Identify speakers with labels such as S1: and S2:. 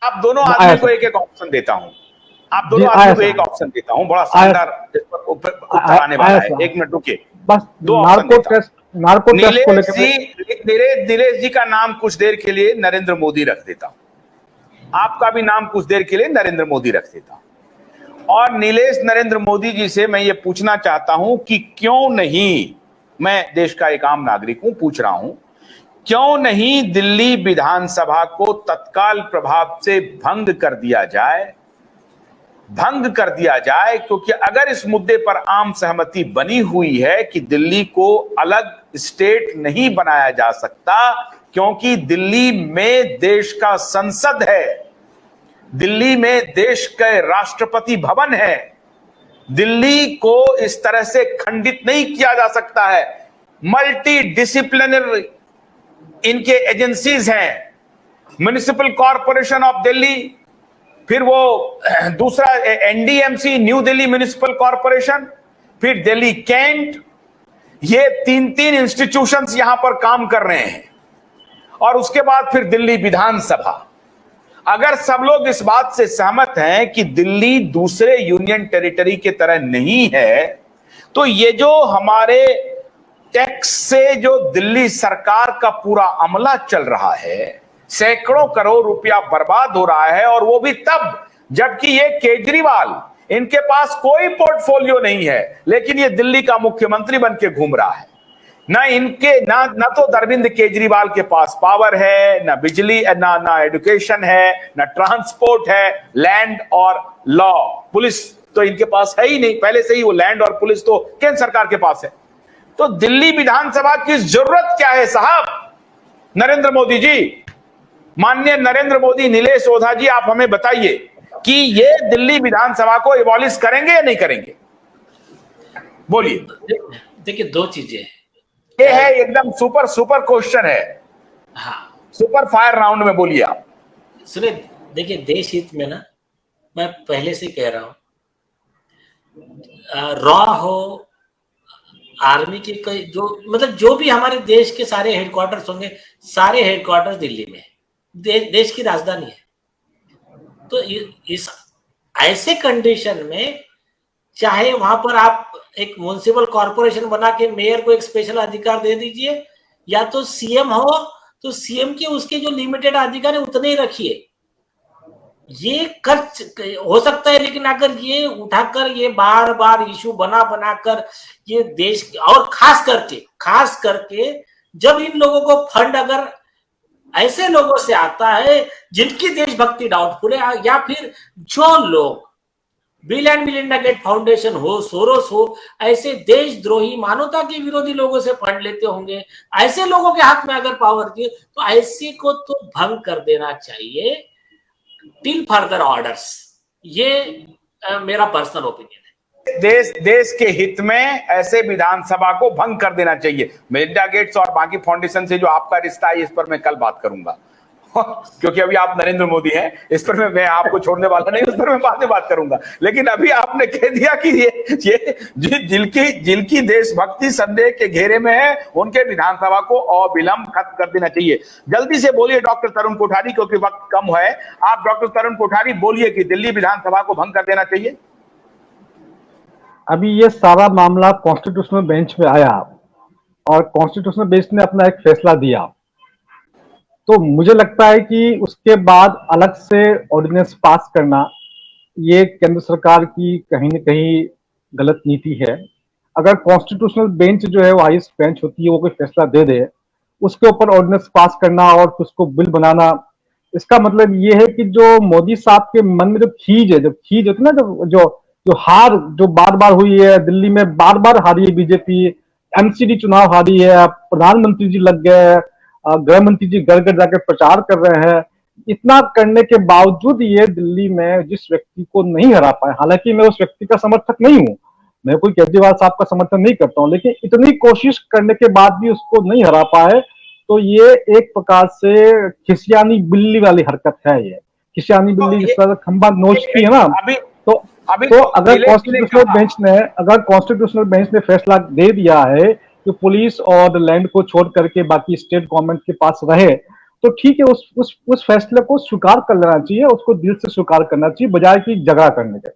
S1: आप दोनों आदमी को एक एक ऑप्शन देता हूं, आप दोनों आदमी को एक ऑप्शन देता हूं, बड़ा शानदार इस पर उत्तर आने वाला है। 1 मिनट रुकिए,
S2: बस
S1: दो ऑप्शन देता हूं।
S2: नार्को टेस्ट को लेकर
S1: नीलेश जी का नाम कुछ देर के लिए नरेंद्र मोदी रख देता हूं, आपका भी नाम कुछ देर के लिए नरेंद्र मोदी रख देता हूं, और नीलेश नरेंद्र मोदी जी से मैं ये पूछना चाहता हूं कि क्यों नहीं, मैं देश का एक आम नागरिक हूं, पूछ रहा हूं, क्यों नहीं दिल्ली विधानसभा को तत्काल प्रभाव से भंग कर दिया जाए, क्योंकि अगर इस मुद्दे पर आम सहमति बनी हुई है कि दिल्ली को अलग स्टेट नहीं बनाया जा सकता, क्योंकि दिल्ली में देश का संसद है, दिल्ली में देश के राष्ट्रपति भवन है, दिल्ली को इस तरह से खंडित नहीं किया जा सकता है। मल्टी डिसिप्लिनरी इनके एजेंसीज हैं, म्युनिसिपल कॉरपोरेशन ऑफ दिल्ली, फिर वो दूसरा NDMC new Delhi municipal corporation, फिर दिल्ली कैंट, ये 3 इंस्टीट्यूशंस यहां पर काम कर रहे हैं, और उसके बाद फिर दिल्ली विधानसभा। अगर सब लोग इस बात से सहमत हैं कि दिल्ली दूसरे यूनियन टेरिटरी के तरह नहीं है, तो ये जो हमारे टैक्स से जो दिल्ली सरकार का पूरा अमला चल रहा है, सैकड़ों करोड़ रुपया बर्बाद हो रहा है, और वो भी तब जबकि ये केजरीवाल, इनके पास कोई पोर्टफोलियो नहीं है, लेकिन ये दिल्ली का मुख्यमंत्री बन के घूम रहा है। ना तो अरविंद केजरीवाल के पास पावर है, ना बिजली, ना एजुकेशन है, ना ट्रांसपोर्ट है, लैंड और लॉ, पुलिस तो इनके पास है ही नहीं, पहले से ही वो लैंड और पुलिस तो केंद्र सरकार के पास है। तो दिल्ली विधानसभा की जरूरत क्या है साहब? नरेंद्र मोदी जी, माननीय नरेंद्र मोदी, नीलेश ओझा जी, आप हमें बताइए कि ये दिल्ली विधानसभा को एबॉलिश करेंगे या नहीं करेंगे? बोलिए।
S3: देखिए, 2 चीजें
S1: ये है, एकदम सुपर क्वेश्चन है।
S3: हाँ,
S1: सुपर फायर राउंड में बोलिए आप।
S3: सुनिए, देखिए, देश हित में ना, मैं पहले से कह रहा हूं, रॉ हो, आर्मी के कई जो मतलब जो भी हमारे देश के सारे हेडक्वार्टर्स होंगे, सारे हेडक्वार्टर्स दिल्ली में, देश की राजधानी है। तो इस ऐसे कंडीशन में चाहे वहां पर आप एक म्युनिसिपल कॉर्पोरेशन बना के मेयर को एक स्पेशल अधिकार दे दीजिए, या तो सीएम हो तो सीएम के उसके जो लिमिटेड अधिकार है उतने ही रखिए, ये खर्च हो सकता है। लेकिन अगर ये उठाकर ये बार बार इशू बनाकर ये देश, और खास करके जब इन लोगों को फंड अगर ऐसे लोगों से आता है जिनकी देशभक्ति डाउटफुल है, या फिर जो लोग Bill and Melinda Gates Foundation हो, सोरोस हो, ऐसे देशद्रोही मानवता के विरोधी लोगों से फंड लेते होंगे, ऐसे लोगों के हाथ में अगर पावर थी तो ऐसे को तो भंग कर देना चाहिए टिल फर्दर ऑर्डर्स। ये मेरा पर्सनल ओपिनियन है।
S1: देश के हित में ऐसे विधानसभा को भंग कर देना चाहिए। मिलिंडा गेट्स और बाकी फाउंडेशन से जो आपका रिश्ता है, इस पर मैं कल बात करूंगा क्योंकि अभी आप नरेंद्र मोदी हैं, इस पर मैं आपको छोड़ने वाला नहीं, उस पर मैं बाद में बात करूंगा। लेकिन अभी आपने कह दिया कि ये जिनकी देशभक्ति संदेह के घेरे में है, उनके विधानसभा को अविलंब खत्म कर देना चाहिए। जल्दी से बोलिए डॉक्टर तरुण कोठारी, क्योंकि वक्त कम है। आप डॉक्टर तरुण कोठारी बोलिए कि दिल्ली विधानसभा को भंग कर देना चाहिए।
S2: अभी ये सारा मामला कॉन्स्टिट्यूशनल बेंच में आया और कॉन्स्टिट्यूशनल बेंच ने अपना एक फैसला दिया, तो मुझे लगता है कि उसके बाद अलग से ऑर्डिनेंस पास करना ये केंद्र सरकार की कहीं न कहीं गलत नीति है। अगर कॉन्स्टिट्यूशनल बेंच जो है वो हाईएस्ट बेंच होती है, वो कोई फैसला दे दे, उसके ऊपर ऑर्डिनेंस पास करना और उसको बिल बनाना, इसका मतलब ये है कि जो मोदी साहब के मन में जो खीज होती है ना, जो हार जो बार बार हुई है, दिल्ली में बार बार हारी है बीजेपी, एमसीडी चुनाव हारी है, प्रधानमंत्री जी लग गए, गृह मंत्री जी घर घर जाकर प्रचार कर रहे हैं, इतना करने के बावजूद ये दिल्ली में जिस व्यक्ति को नहीं हरा पाए, हालांकि मैं उस व्यक्ति का समर्थक नहीं हूं, मैं कोई केजरीवाल साहब का समर्थन नहीं करता हूं, लेकिन इतनी कोशिश करने के बाद भी उसको नहीं हरा पाए, तो ये एक प्रकार से खिसियानी बिल्ली वाली हरकत है। ये खिसियानी बिल्ली जिस तरह खंबा नोचती है ना, तो अगर कॉन्स्टिट्यूशनल बेंच ने फैसला दे दिया है कि पुलिस और लैंड को छोड़ करके बाकी स्टेट गवर्नमेंट के पास रहे, तो ठीक है, उस फैसले को स्वीकार कर लेना चाहिए, उसको दिल से स्वीकार करना चाहिए बजाय कि झगड़ा करने के।